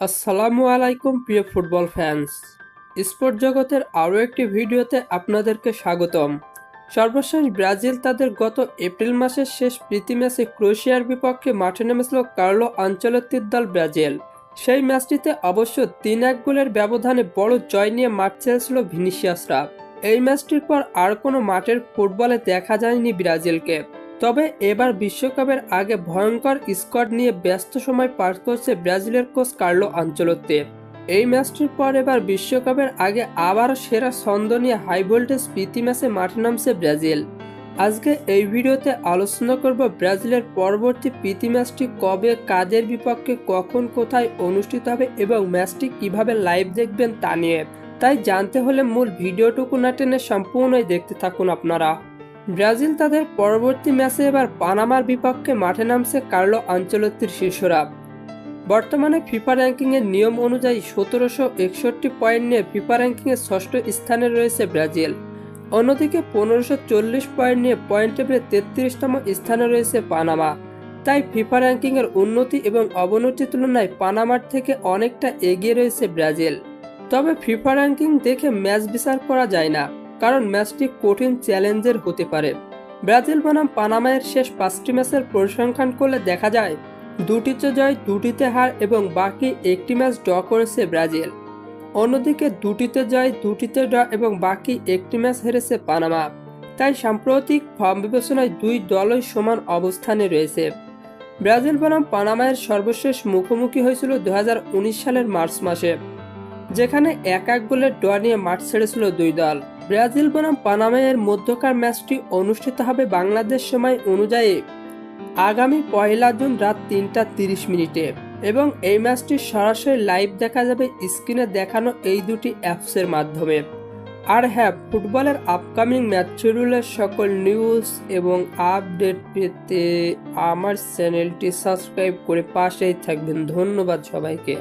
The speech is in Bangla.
আসসালামু আলাইকুম প্রিয় ফুটবল ফ্যান্স। স্পোর্ট জগতের আরও একটি ভিডিওতে আপনাদেরকে স্বাগতম। সর্বশেষ ব্রাজিল তাদের গত এপ্রিল মাসের শেষ প্রীতি ম্যাচে ক্রোয়েশিয়ার বিপক্ষে মাঠে নেমেছিল কার্লো আনচেলত্তির দল ব্রাজিল। সেই ম্যাচটিতে অবশ্য ৩-১ গোলের ব্যবধানে বড় জয় নিয়ে মাঠ ছেড়েছিল ভিনিসিয়াসরা। এই ম্যাচটির পর আর কোনো মাঠের ফুটবলে দেখা যায়নি ব্রাজিলকে। তবে এবার বিশ্বকাপের আগে ভয়ঙ্কর স্কোয়াড নিয়ে ব্যস্ত সময় পার করছে ব্রাজিলের কোচ কার্লো আনচেলত্তি। এই ম্যাচটির পর এবার বিশ্বকাপের আগে আবারও সেরা ছন্দ নিয়ে হাই ভোল্টেজ প্রীতি ম্যাচে মাঠে নামছে ব্রাজিল। আজকে এই ভিডিওতে আলোচনা করব ব্রাজিলের পরবর্তী প্রীতি ম্যাচটি কবে, কাদের বিপক্ষে, কখন, কোথায় অনুষ্ঠিত হবে এবং ম্যাচটি কিভাবে লাইভ দেখবেন তা নিয়ে। তাই জানতে হলে মূল ভিডিওটুকু না টেনে সম্পূর্ণই দেখতে থাকুন আপনারা। ব্রাজিল তাদের পরবর্তী ম্যাচে এবার পানামার বিপক্ষে মাঠে নামছে কার্লো আনচেলত্তির শিষ্যরা। বর্তমানে ফিফা র্যাঙ্কিংয়ের নিয়ম অনুযায়ী ১৭৬১ পয়েন্ট নিয়ে ফিফা র্যাঙ্কিংয়ের ষষ্ঠ স্থানে রয়েছে ব্রাজিল। অন্যদিকে ১৫৪০ পয়েন্ট নিয়ে পয়েন্ট টেবিলে ৩৩তম স্থানে রয়েছে পানামা। তাই ফিফা র্যাঙ্কিংয়ের উন্নতি এবং অবনতির তুলনায় পানামার থেকে অনেকটা এগিয়ে রয়েছে ব্রাজিল। তবে ফিফা র্যাঙ্কিং দেখে ম্যাচ বিচার করা যায় না, কারণ ম্যাচটি কঠিন চ্যালেঞ্জের হতে পারে। ব্রাজিল বনাম পানামায়ের শেষ ৫টি ম্যাচের পরিসংখ্যান করলে দেখা যায় ২টিতে জয়, ২টিতে হার এবং বাকি একটি ম্যাচ ড্র করেছে ব্রাজিল। অন্যদিকে ২টিতে জয়, ২টিতে ড্র এবং বাকি একটি ম্যাচ হেরেছে পানামা। তাই সাম্প্রতিক ফর্ম বিবেচনায় দুই দলই সমান অবস্থানে রয়েছে। ব্রাজিল বনাম পানামায়ের সর্বশেষ মুখোমুখি হয়েছিল ২০১৯ সালের মার্চ মাসে, যেখানে ১-১ গোলের ড্র নিয়ে মাঠ ছেড়েছিল দুই দল। ব্রাজিল বনাম পানামায়ের মধ্যকার ম্যাচটি অনুষ্ঠিত হবে বাংলাদেশ সময় অনুযায়ী আগামী ১ জুন রাত ৩টা ৩০ এবং এই ম্যাচটি সরাসরি লাইভ দেখা যাবে স্ক্রিনে দেখানো এই দুটি অ্যাপসের মাধ্যমে। আর হ্যাঁ, ফুটবলের আপকামিং ম্যাচ শিডিউলের সকল নিউজ এবং আপডেট পেতে আমার চ্যানেলটি সাবস্ক্রাইব করে পাশেই থাকবেন। ধন্যবাদ সবাইকে।